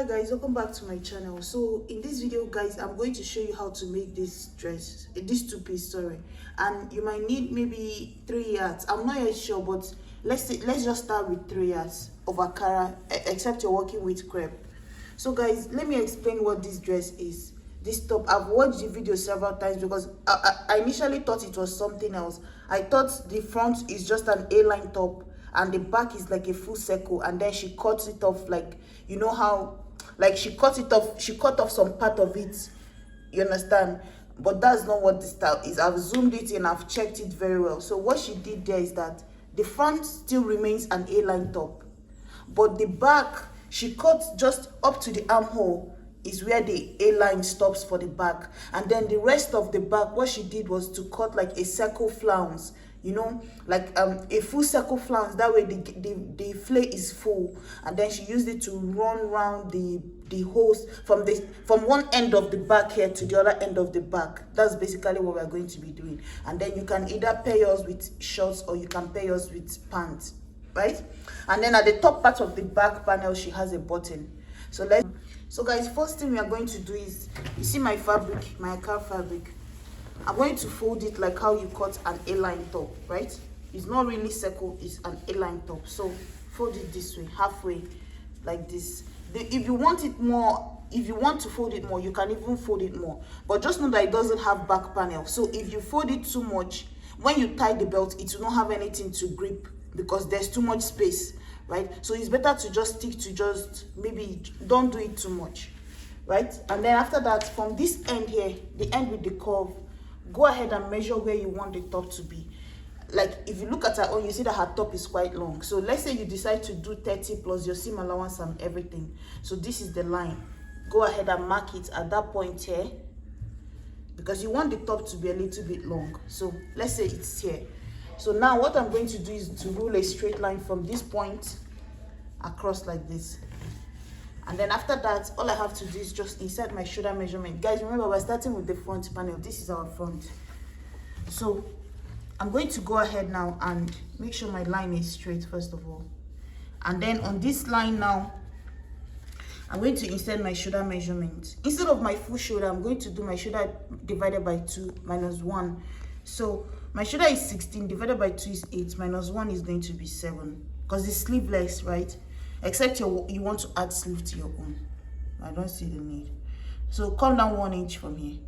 Hi guys, welcome back to my channel. So in this video guys, I'm going to show you how to make this dress, this two-piece, sorry, and you might need maybe 3 yards. I'm not yet sure, but let's just start with 3 yards of Akara, except you're working with crepe. So guys, let me explain what this dress is. This top, I've watched the video several times because I initially thought it was something else. I thought the front is just an A-line top and the back is like a full circle, and then she cuts it off, like, you know how, like, she cut off some part of it, you understand? But that's not what the style is. I've zoomed it in, I've checked it very well. So what she did there is that the front still remains an A-line top, but the back, she cut just up to the armhole is where the A-line stops for the back, and then the rest of the back, what she did was to cut like a circle flounce, you know, like a full circle flounce. That way the flay is full, and then she used it to run around the holes from one end of the back here to the other end of the back. That's basically what we're going to be doing. And then you can either pair yours with shorts or you can pair yours with pants, right? And then at the top part of the back panel, she has a button. So guys, first thing we are going to do is, you see my fabric, my Akara fabric, I'm going to fold it like how you cut an A-line top, right? It's not really circle, it's an A-line top. So fold it this way, halfway, like this. If you want it more, if you want to fold it more, you can even fold it more, but just know that it doesn't have back panel. So if you fold it too much, when you tie the belt, it will not have anything to grip because there's too much space, right? So it's better to just stick to just, maybe don't do it too much, right? And then after that, from this end here, the end with the curve, go ahead and measure where you want the top to be. Like, if you look at her own, you see that her top is quite long. So let's say you decide to do 30 plus your seam allowance and everything. So this is the line. Go ahead and mark it at that point here, because you want the top to be a little bit long. So let's say it's here. So now what I'm going to do is to rule a straight line from this point across like this. And then after that, all I have to do is just insert my shoulder measurement. Guys, remember, we're starting with the front panel. This is our front. So I'm going to go ahead now and make sure my line is straight first of all. And then on this line now, I'm going to insert my shoulder measurement. Instead of my full shoulder, I'm going to do my shoulder divided by 2 minus 1. So my shoulder is 16, divided by 2 is 8, minus 1 is going to be 7. Because it's sleeveless, right? Except you want to add sleeve to your own. I don't see the need. So come down 1 inch from here.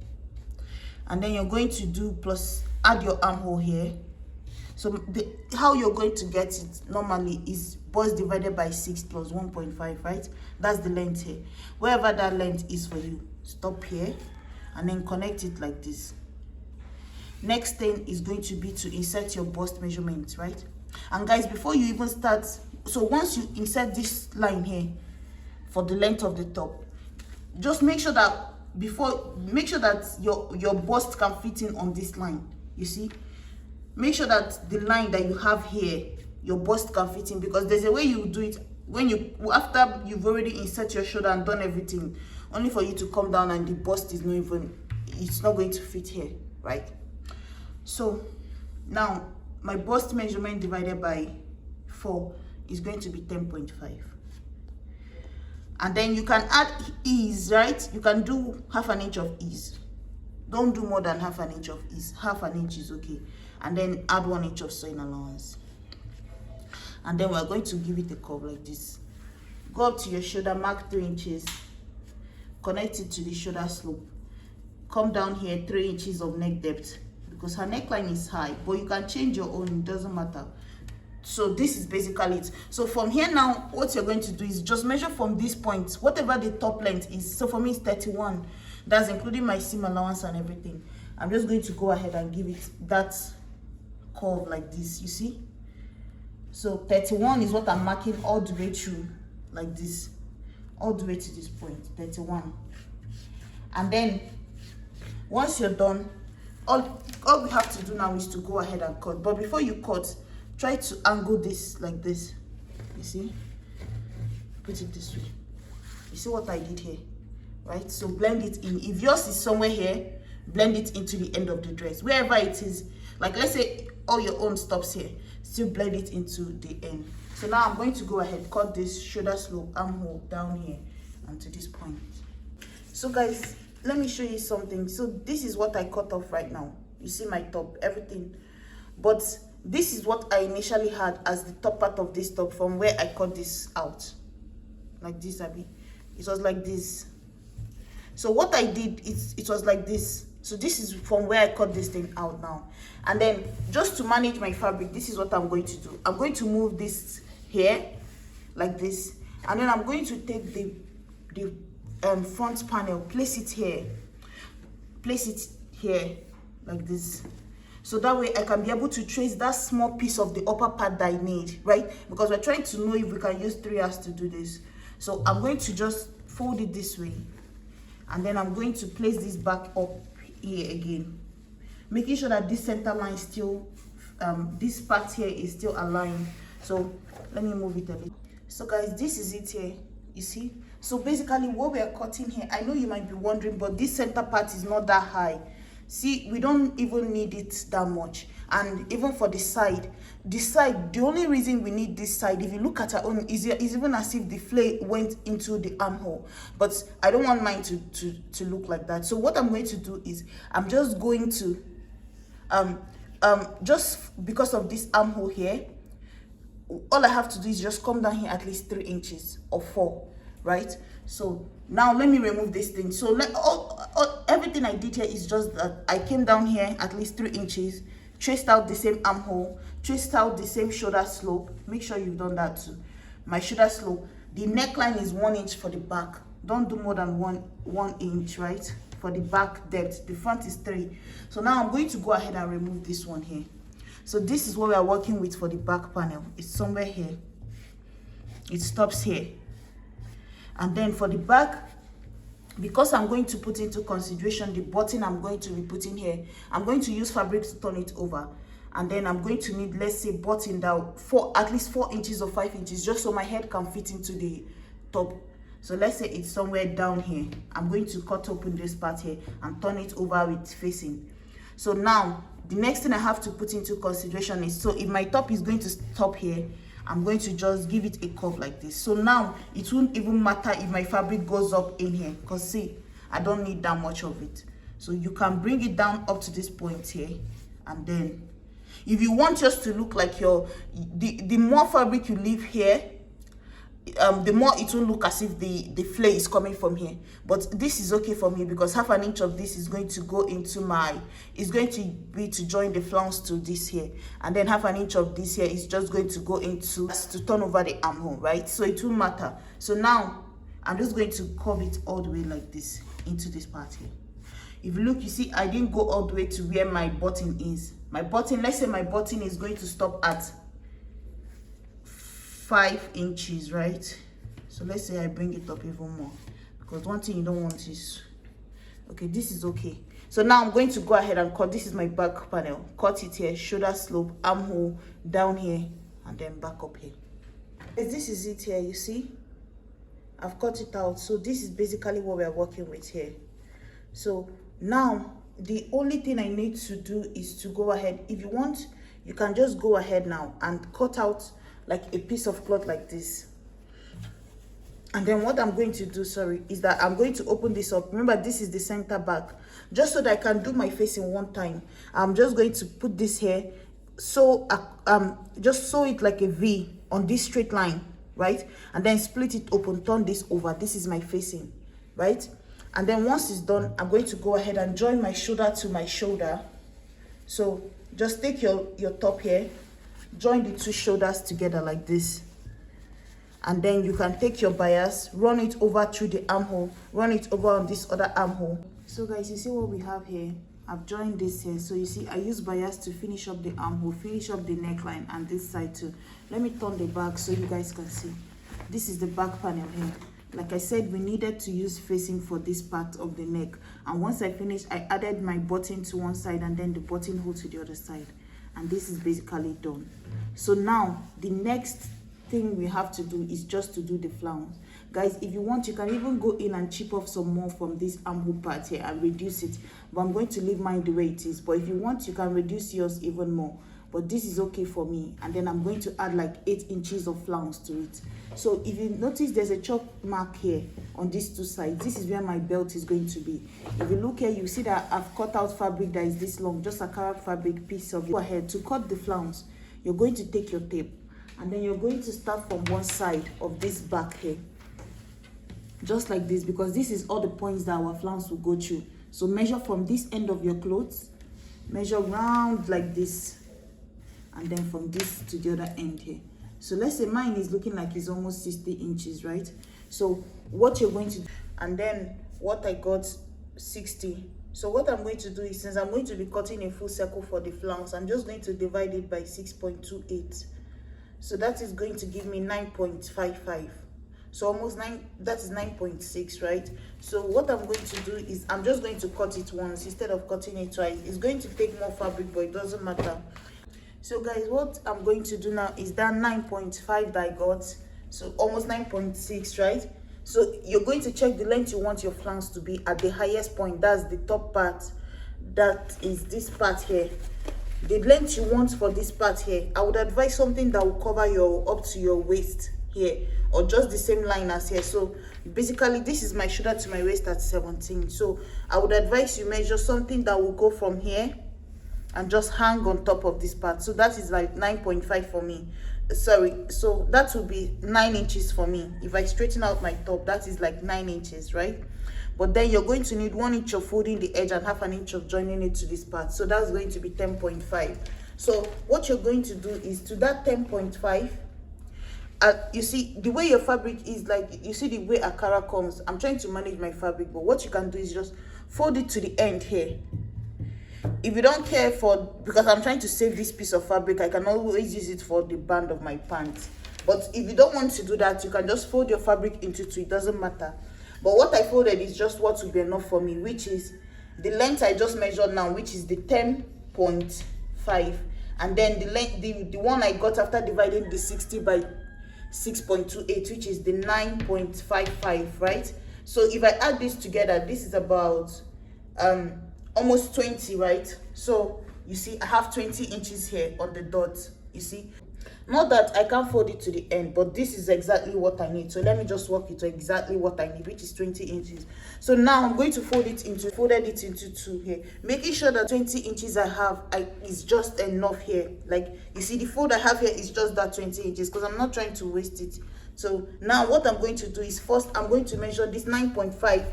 And then you're going to do plus add your armhole here. So how you're going to get it normally is bust divided by 6 plus 1.5, right? That's the length here. Wherever that length is for you, stop here and then connect it like this. Next thing is going to be to insert your bust measurement, right? And guys, before you even start, so once you insert this line here for the length of the top, just make sure that your bust can fit in on this line. You see, make sure that the line that you have here, your bust can fit in, because there's a way you do it when after you've already insert your shoulder and done everything, only for you to come down and the bust is it's not going to fit here, right? So now my bust measurement divided by 4 is going to be 10.5. And then you can add ease, right? You can do half an inch of ease. Don't do more than half an inch of ease. Half an inch is okay. And then add 1 inch of sewing allowance. And then we're going to give it a curve like this. Go up to your shoulder, mark 3 inches. Connect it to the shoulder slope. Come down here 3 inches of neck depth, because her neckline is high, but you can change your own, it doesn't matter. So this is basically it. So from here now, what you're going to do is just measure from this point, whatever the top length is. So for me, it's 31. That's including my seam allowance and everything. I'm just going to go ahead and give it that curve like this, you see? So 31 is what I'm marking all the way through, like this, all the way to this point, 31. And then once you're done, all we have to do now is to go ahead and cut. But before you cut, try to angle this like this. You see? Put it this way. You see what I did here, right? So blend it in. If yours is somewhere here, blend it into the end of the dress. Wherever it is, like let's say all your own stops here, still blend it into the end. So now I'm going to go ahead, cut this shoulder slope armhole down here and to this point. So guys, let me show you something. So this is what I cut off right now. You see my top, everything, but this is what I initially had as the top part of this top from where I cut this out, like this. Abby, it was like this. So what I did is it was like this. So this is from where I cut this thing out now. And then just to manage my fabric, this is what I'm going to do. I'm going to move this here like this, and then I'm going to take the front panel, place it here like this, so that way I can be able to trace that small piece of the upper part that I need, right? Because we're trying to know if we can use 3 hours to do this. So I'm going to just fold it this way, and then I'm going to place this back up here again, making sure that this center line still, this part here is still aligned. So let me move it a bit. So guys, this is it here, you see. So basically what we are cutting here, I know you might be wondering, but this center part is not that high. See, we don't even need it that much. And even for the side, the only reason we need this side, if you look at our own, is even as if the flare went into the armhole. But I don't want mine to look like that. So what I'm going to do is I'm just going to just because of this armhole here, all I have to do is just come down here at least 3 inches or 4, right? So now let me remove this thing. So everything I did here is just that I came down here at least 3 inches, traced out the same armhole, traced out the same shoulder slope. Make sure you've done that too. My shoulder slope, the neckline is 1 inch for the back. Don't do more than one inch, right? For the back depth, the front is 3. So now I'm going to go ahead and remove this one here. So this is what we are working with for the back panel. It's somewhere here. It stops here. And then for the back, because I'm going to put into consideration the button I'm going to be putting here, I'm going to use fabric to turn it over. And then I'm going to need, let's say, button down at least 4 inches or 5 inches, just so my head can fit into the top. So let's say it's somewhere down here. I'm going to cut open this part here and turn it over with facing. So now the next thing I have to put into consideration is, so if my top is going to stop here, I'm going to just give it a curve like this. So now it won't even matter if my fabric goes up in here, because see, I don't need that much of it. So you can bring it down up to this point here, and then if you want yours to look like the more fabric you leave here, the more it will look as if the flare is coming from here. But this is okay for me because half an inch of this is going to go into it's going to be to join the flounce to this here, and then half an inch of this here is just going to go into to turn over the armhole, right? So it won't matter. So now I'm just going to curve it all the way like this into this part here. If you look, you see I didn't go all the way to where my button is. My button, let's say my button is going to stop at 5 inches, right? So let's say I bring it up even more, because one thing you don't want is, okay, this is okay. So now I'm going to go ahead and cut. This is my back panel. Cut it here, shoulder slope, armhole down here, and then back up here. This is it here, you see I've cut it out. So this is basically what we are working with here. So now the only thing I need to do is to go ahead. If you want, you can just go ahead now and cut out like a piece of cloth like this. And then what I'm going to do, is that I'm going to open this up. Remember, this is the center back. Just so that I can do my facing one time, I'm just going to put this here. So just sew it like a V on this straight line, right? And then split it open, turn this over. This is my facing, right? And then once it's done, I'm going to go ahead and join my shoulder to my shoulder. So just take your top here, join the 2 shoulders together like this, and then you can take your bias, run it over through the armhole, run it over on this other armhole. So guys, you see what we have here? I've joined this here. So you see I use bias to finish up the armhole, finish up the neckline, and this side too. Let me turn the back so you guys can see. This is the back panel here. Like I said, we needed to use facing for this part of the neck, and once I finished, I added my button to one side and then the buttonhole to the other side, and this is basically done. So now the next thing we have to do is just to do the flounce. Guys, if you want, you can even go in and chip off some more from this armhole part here and reduce it, but I'm going to leave mine the way it is. But if you want, you can reduce yours even more, but this is okay for me. And then I'm going to add like 8 inches of flounce to it. So if you notice, there's a chalk mark here. on these two sides. This is where my belt is going to be. If you look here, you see that I've cut out fabric that is this long, just a carrot fabric piece of it. Go ahead to cut the flounce. You're going to take your tape, and then you're going to start from one side of this back here, just like this, because this is all the points that our flounce will go through. So measure from this end of your clothes, measure round like this, and then from this to the other end here. So let's say mine is looking like it's almost 60 inches, right? So what you're going to do, and then what I got 60. So what I'm going to do is, since I'm going to be cutting a full circle for the flounce, I'm just going to divide it by 6.28. So that is going to give me 9.55. So almost 9, that is 9.6, right? So what I'm going to do is I'm just going to cut it once instead of cutting it twice. It's going to take more fabric, but it doesn't matter. So guys, what I'm going to do now is that 9.5 that I got, so almost 9.6, right? So you're going to check the length you want your flounce to be at the highest point. That's the top part. That is this part here. The length you want for this part here, I would advise something that will cover your up to your waist here, or just the same line as here. So basically this is my shoulder to my waist at 17. So I would advise you measure something that will go from here and just hang on top of this part. So that is like 9.5 for me. Sorry, so that will be 9 inches for me. If I straighten out my top, that is like 9 inches, right? But then you're going to need 1 inch of folding the edge and 1/2 inch of joining it to this part. So that's going to be 10.5. So what you're going to do is, to that 10.5, you see the way your fabric is, like you see the way Akara comes. I'm trying to manage my fabric, but what you can do is just fold it to the end here. If you don't care for, because I'm trying to save this piece of fabric, I can always use it for the band of my pants. But if you don't want to do that, you can just fold your fabric into two. It doesn't matter. But what I folded is just what will be enough for me, which is the length I just measured now, which is the 10.5, and then the length, the one I got after dividing the 60 by 6.28, which is the 9.55, right? So if I add this together, this is about almost 20, right? So you see I have 20 inches here on the dot. You see, not that I can't fold it to the end, but this is exactly what I need. So let me just work it to exactly what I need, which is 20 inches. So now I'm going to folded it into two here, making sure that 20 inches I have is just enough here. Like you see, the fold I have here is just that 20 inches, because I'm not trying to waste it. So now what I'm going to do is, first I'm going to measure this 9.5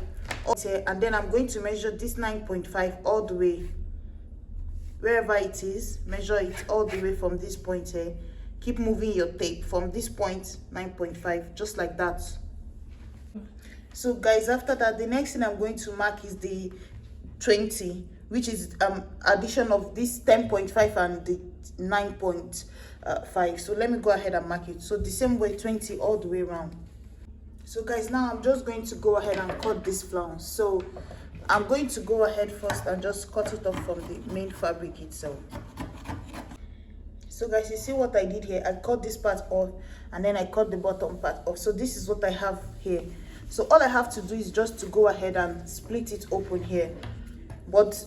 here, and then I'm going to measure this 9.5 all the way wherever it is. Measure it all the way from this point here. Keep moving your tape from this point, 9.5, just like that. So guys, after that, the next thing I'm going to mark is the 20, which is addition of this 10.5 and the 9.5. So let me go ahead and mark it. So the same way, 20 all the way around. So guys, now I'm just going to go ahead and cut this flounce. So I'm going to go ahead first and just cut it off from the main fabric itself. So guys, you see what I did here? I cut this part off, and then I cut the bottom part off. So this is what I have here. So all I have to do is just to go ahead and split it open here. But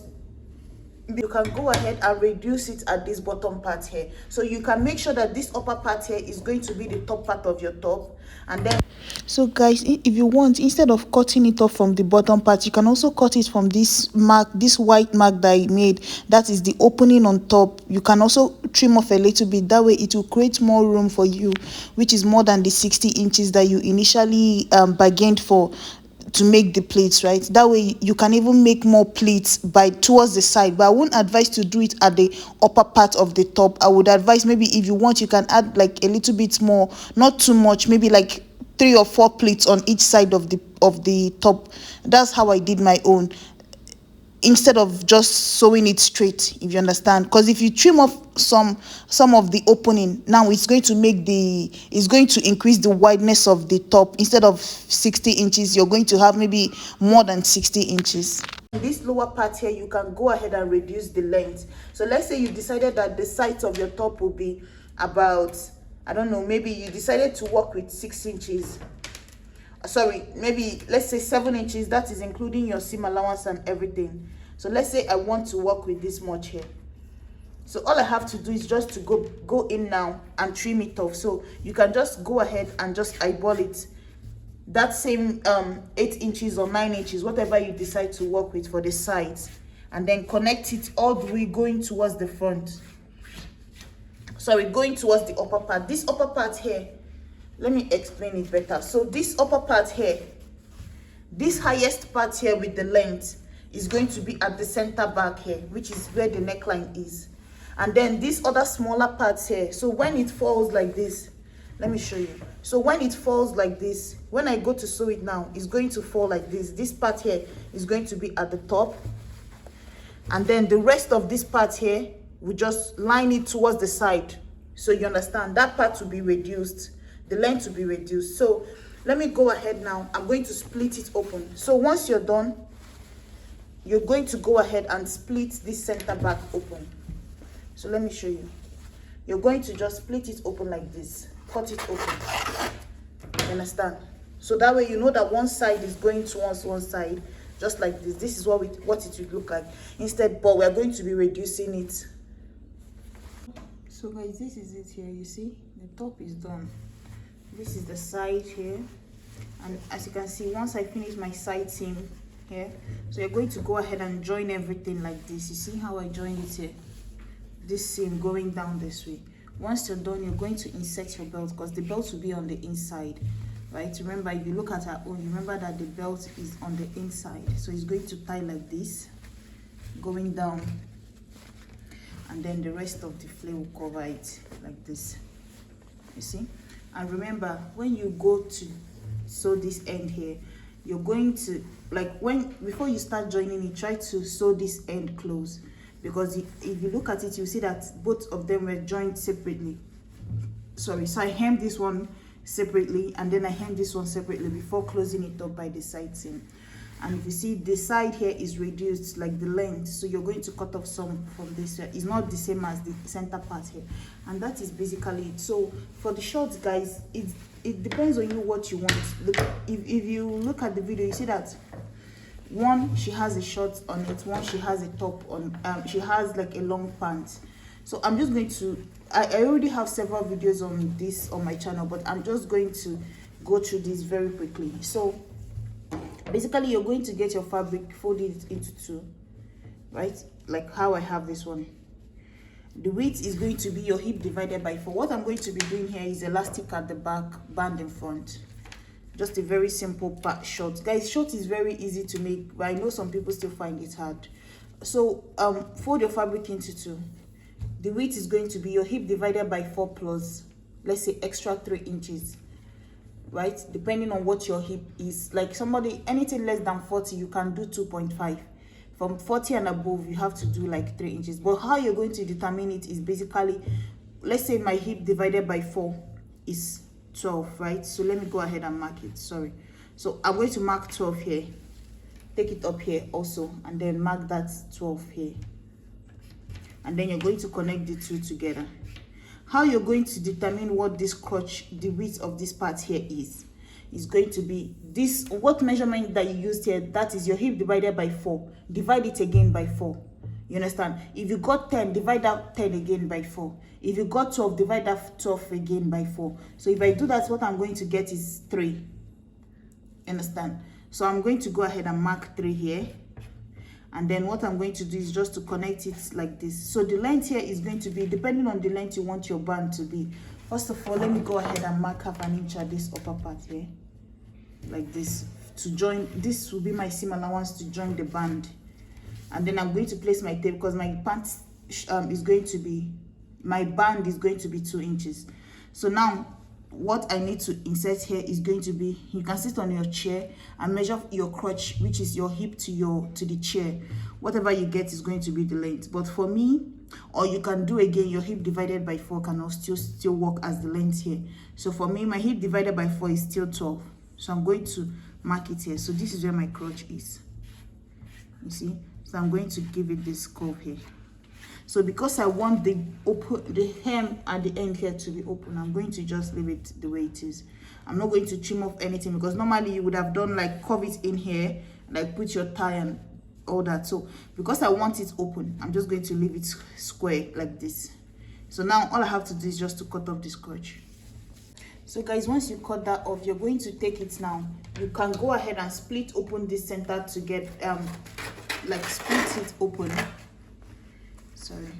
you can go ahead and reduce it at this bottom part here. So you can make sure that this upper part here is going to be the top part of your top. And then, so guys, if you want, instead of cutting it off from the bottom part, you can also cut it from this mark, this white mark that I made. That is the opening on top. You can also trim off a little bit. That way it will create more room for you, which is more than the 60 inches that you initially bargained for to make the pleats, right? That way you can even make more pleats by towards the side. But I wouldn't advise to do it at the upper part of the top. I would advise, maybe if you want, you can add like a little bit more, not too much, maybe like 3 or 4 pleats on each side of the top. That's how I did my own, instead of just sewing it straight, if you understand. Because if you trim off some of the opening, now it's going to increase the wideness of the top. Instead of 60 inches, you're going to have maybe more than 60 inches. This lower part here, you can go ahead and reduce the length. So let's say you decided that the sides of your top will be about, I don't know, maybe you decided to work with 6 inches. Sorry, maybe let's say 7 inches. That is including your seam allowance and everything. So let's say I want to work with this much here. So all I have to do is just to go in now and trim it off. So you can just go ahead and just eyeball it that same 8 inches or 9 inches, whatever you decide to work with for the sides, and then connect it all the way going towards the front. Sorry, going towards the upper part. This upper part here, let me explain it better. So this upper part here, this highest part here with the length is going to be at the center back here, which is where the neckline is. And then these other smaller parts here, so when it falls like this, let me show you. So when it falls like this, when I go to sew it now, it's going to fall like this. This part here is going to be at the top, and then the rest of this part here, we just line it towards the side. So you understand, that part will be reduced, the length will be reduced. So let me go ahead now. I'm going to split it open. So once you're done, you're going to go ahead and split this center back open. So let me show you. You're going to just split it open like this, cut it open. You understand? So that way you know that one side is going towards one side, just like this. This is what it would look like. Instead, but we're going to be reducing it. So guys, this is it here. You see, the top is done. This is the side here, and as you can see, once I finish my side seam here, so you're going to go ahead and join everything like this. You see how I joined it here, this seam going down this way. Once you're done, you're going to insert your belt, because the belt will be on the inside, right? Remember, if you look at our own, remember that the belt is on the inside, so it's going to tie like this, going down, and then the rest of the flare will cover it like this. You see? And remember, when you go to sew this end here, you're going to, like, before you start joining it, try to sew this end close, because if you look at it, you see that both of them were joined separately. Sorry, so I hemmed this one separately, and then I hemmed this one separately before closing it up by the side seam. And if you see, the side here is reduced, like the length, so you're going to cut off some from this here. It's not the same as the center part here, and that is basically it. So for the shorts, guys, it depends on you what you want. If you look at the video, you see that one, she has a short on it, one, she has a top on, she has like a long pant. So I'm just going to, I already have several videos on this on my channel, but I'm just going to go through this very quickly. So basically, you're going to get your fabric, fold it into two, right? Like how I have this one. The width is going to be your hip divided by 4. What I'm going to be doing here is elastic at the back, band in front. Just a very simple short. Guys, short is very easy to make, but I know some people still find it hard. So fold your fabric into two. The width is going to be your hip divided by 4 plus, let's say, extra 3 inches. Right, depending on what your hip is. Like somebody, anything less than 40, you can do 2.5. From 40 and above, you have to do like 3 inches. But how you're going to determine it is basically, let's say my hip divided by 4 is 12, right? So let me go ahead and mark it. Sorry, so I'm going to mark 12 here, take it up here also, and then mark that 12 here, and then you're going to connect the two together. How you're going to determine what this crotch, the width of this part here is going to be this, what measurement that you used here, that is your hip divided by 4. Divide it again by 4. You understand? If you got 10, divide that 10 again by 4. If you got 12, divide that 12 again by 4. So if I do that, what I'm going to get is 3. Understand? So I'm going to go ahead and mark 3 here. And then what I'm going to do is just to connect it like this. So the length here is going to be, depending on the length you want your band to be. First of all, let me go ahead and mark 1/2 inch at this upper part here, like this, to join. This will be my seam allowance to join the band. And then I'm going to place my tape, because my pant is going to be, my band is going to be 2 inches. So now what I need to insert here is going to be, you can sit on your chair and measure your crotch, which is your hip to the chair. Whatever you get is going to be the length. But for me, or you can do again, your hip divided by 4 can still work as the length here. So for me, my hip divided by 4 is still 12. So I'm going to mark it here. So this is where my crotch is. You see? So I'm going to give it this curve here. So because I want the hem at the end here to be open, I'm going to just leave it the way it is. I'm not going to trim off anything, because normally you would have done like curve it in here, like put your tie and all that. So because I want it open, I'm just going to leave it square like this. So now all I have to do is just to cut off this crotch. So guys, once you cut that off, you're going to take it now. You can go ahead and split open this center to get like split it open. Sorry.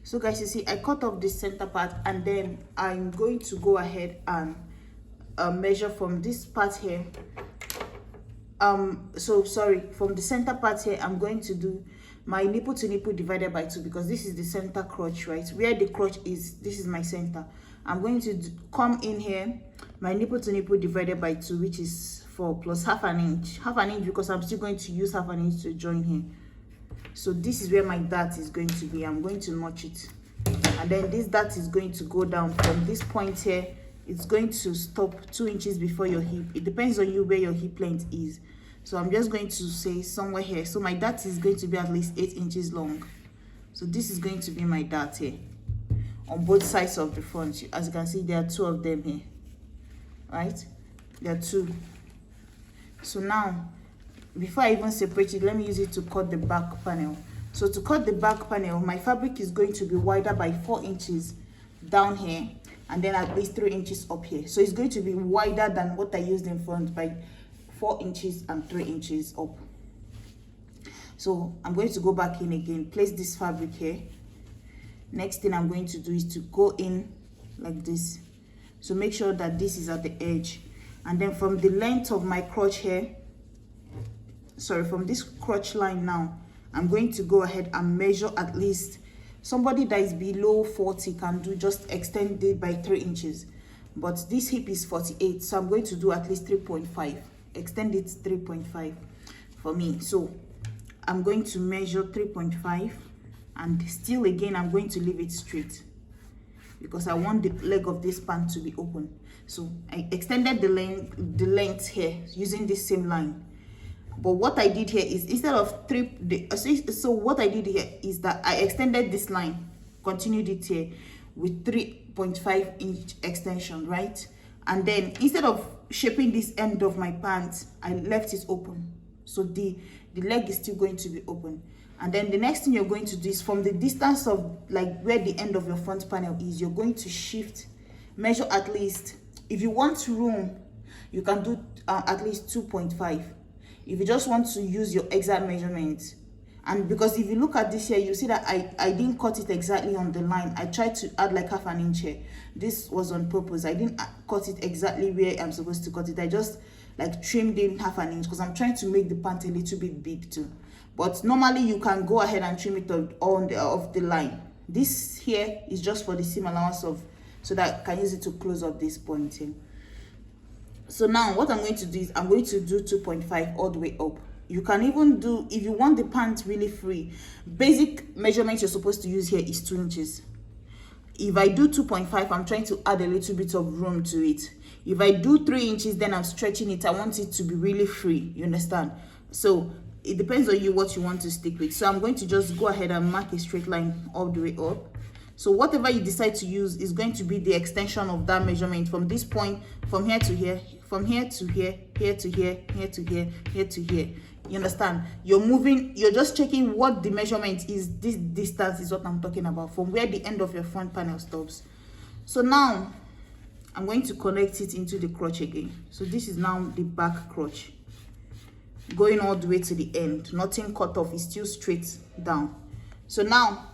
So guys, you see I cut off this center part, and then I'm going to go ahead and measure from this part here. So sorry, from the center part here, I'm going to do my nipple to nipple divided by 2, because this is the center crotch, right? Where the crotch is, this is my center. I'm going to come in here, my nipple to nipple divided by 2, which is 4 plus half an inch because I'm still going to use half an inch to join here. So this is where my dart is going to be. I'm going to notch it, and then this dart is going to go down from this point here. It's going to stop 2 inches before your hip. It depends on you where your hip length is. So I'm just going to say somewhere here. So my dart is going to be at least 8 inches long. So this is going to be my dart here on both sides of the front. As you can see, there are 2 of them here, right? There are 2. So now, before I even separate it, let me use it to cut the back panel. So to cut the back panel, my fabric is going to be wider by 4 inches down here, and then at least 3 inches up here. So it's going to be wider than what I used in front by 4 inches and 3 inches up. So I'm going to go back in again, place this fabric here. Next thing I'm going to do is to go in like this. So make sure that this is at the edge, and then from the length of my crotch here, sorry, from this crotch line now, I'm going to go ahead and measure at least. Somebody that is below 40 can do just extend it by 3 inches, but this hip is 48, so I'm going to do at least 3.5, extend it 3.5 for me. So I'm going to measure 3.5, and still again I'm going to leave it straight because I want the leg of this pant to be open. So I extended the length here using this same line. But what I did here is, instead of so what I did here is that I extended this line, continued it here with 3.5 inch extension, right? And then instead of shaping this end of my pants, I left it open. So the leg is still going to be open. And then the next thing you're going to do is, from the distance of like where the end of your front panel is, you're going to shift, measure at least, if you want room, you can do at least 2.5. If you just want to use your exact measurement. And because if you look at this here, you see that I didn't cut it exactly on the line. I tried to add like half an inch here. This was on purpose. I didn't cut it exactly where I'm supposed to cut it. I just like trimmed in half an inch because I'm trying to make the pant a little bit big too. But normally you can go ahead and trim it on off the line. This here is just for the seam allowance so that I can use it to close up this point here. So now what I'm going to do is I'm going to do 2.5 all the way up. You can even do, if you want the pant really free, basic measurement you're supposed to use here is 2 inches. If I do 2.5, I'm trying to add a little bit of room to it. If I do 3 inches, then I'm stretching it. I want it to be really free, you understand? So it depends on you what you want to stick with. So I'm going to just go ahead and mark a straight line all the way up. So whatever you decide to use is going to be the extension of that measurement from this point, from here to here, from here to here, here to here, here to here, here to here. You understand? You're moving, you're just checking what the measurement is. This distance is what I'm talking about, from where the end of your front panel stops. So now I'm going to connect it into the crotch again. So this is now the back crotch, going all the way to the end. Nothing cut off, it's still straight down. So now,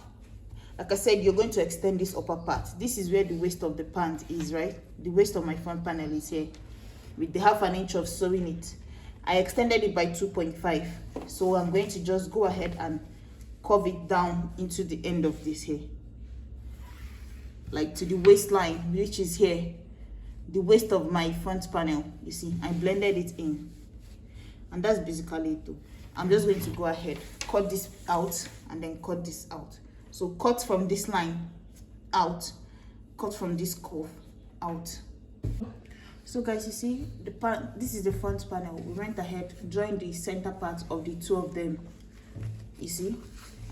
like I said, you're going to extend this upper part. This is where the waist of the pant is, right? The waist of my front panel is here with the half an inch of sewing it. I extended it by 2.5. So I'm going to just go ahead and curve it down into the end of this here, like to the waistline, which is here, the waist of my front panel. You see, I blended it in, and that's basically it though. I'm just going to go ahead, cut this out, and then cut this out. So cut from this line out, cut from this curve out. So guys, you see the part, this is the front panel. We went ahead, joined the center part of the 2 of them, you see.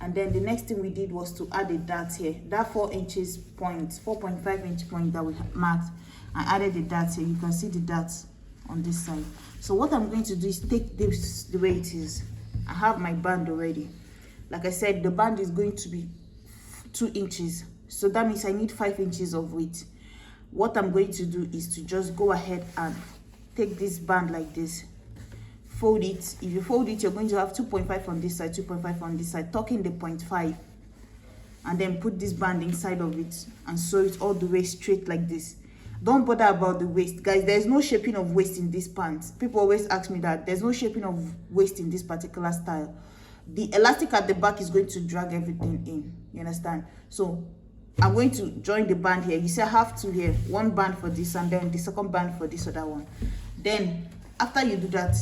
And then the next thing we did was to add a dart here. That 4 inches point, 4.5 inch point that we marked, I added the dart here. You can see the dart on this side. So what I'm going to do is take this the way it is. I have my band already. Like I said, the band is going to be 2 inches. So that means I need 5 inches of width. what I'm going to do is to just go ahead and take this band like this, fold it. If you fold it, you're going to have 2.5 on this side, 2.5 on this side, tuck in the 0.5, and then put this band inside of it and sew it all the way straight like this. Don't bother about the waist, guys. There's no shaping of waist in this pants. People always ask me that. There's no shaping of waist in this particular style. The elastic at the back is going to drag everything in, you understand? So I'm going to join the band here. You see I have two here, one band for this and then the second band for this other one. Then after you do that,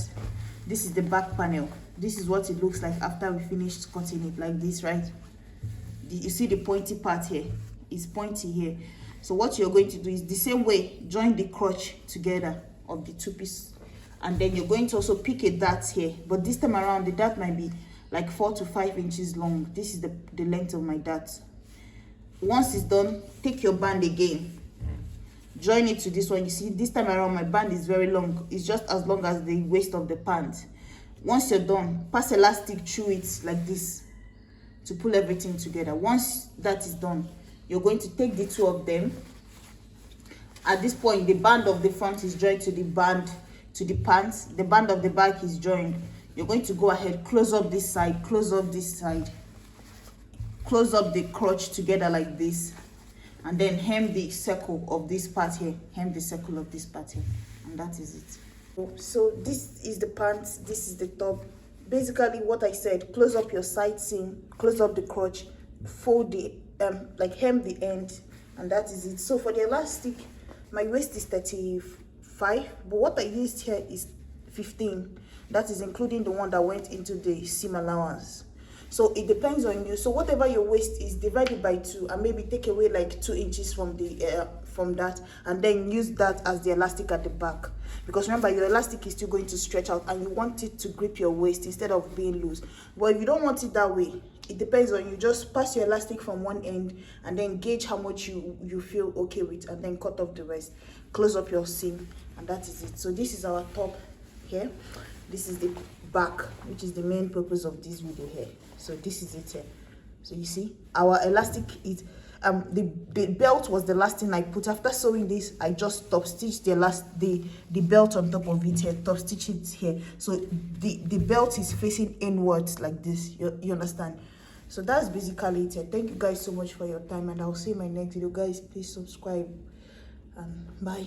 this is the back panel. This is what it looks like after we finished cutting it like this, right? You see the pointy part here, it's pointy here. So what you're going to do is the same way, join the crotch together of the two pieces, and then you're going to also pick a dart here, but this time around the dart might be like 4 to 5 inches long. This is the length of my dart. Once it's done, take your band again, join it to this one. You see this time around my band is very long, it's just as long as the waist of the pant. Once you're done, pass elastic through it like this to pull everything together. Once that is done, you're going to take the two of them. At this point, the band of the front is joined to the band to the pants, the band of the back is joined. You're going to go ahead, close up this side, close up this side, close up the crotch together like this, and then hem the circle of this part here, hem the circle of this part here, and that is it. So this is the pants, this is the top. Basically what I said, close up your side seam, close up the crotch, fold the like hem the end, and that is it. So for the elastic, my waist is 35, but what I used here is 15. That is including the one that went into the seam allowance. So it depends on you. So whatever your waist is, divide it by 2 and maybe take away like 2 inches from the from that, and then use that as the elastic at the back. Because remember, your elastic is still going to stretch out and you want it to grip your waist instead of being loose. But if you don't want it that way, it depends on you. Just pass your elastic from one end and then gauge how much you feel okay with, and then cut off the rest. Close up your seam, and that is it. So this is our top here. This is the back, which is the main purpose of this video here. So this is it here. So you see our elastic is the belt was the last thing I put. After sewing this, I just top stitched the belt on top of it here, top stitch it here. So the belt is facing inwards like this. You understand? So that's basically it here. Thank you guys so much for your time, and I'll see you in my next video. Guys, please subscribe, and bye.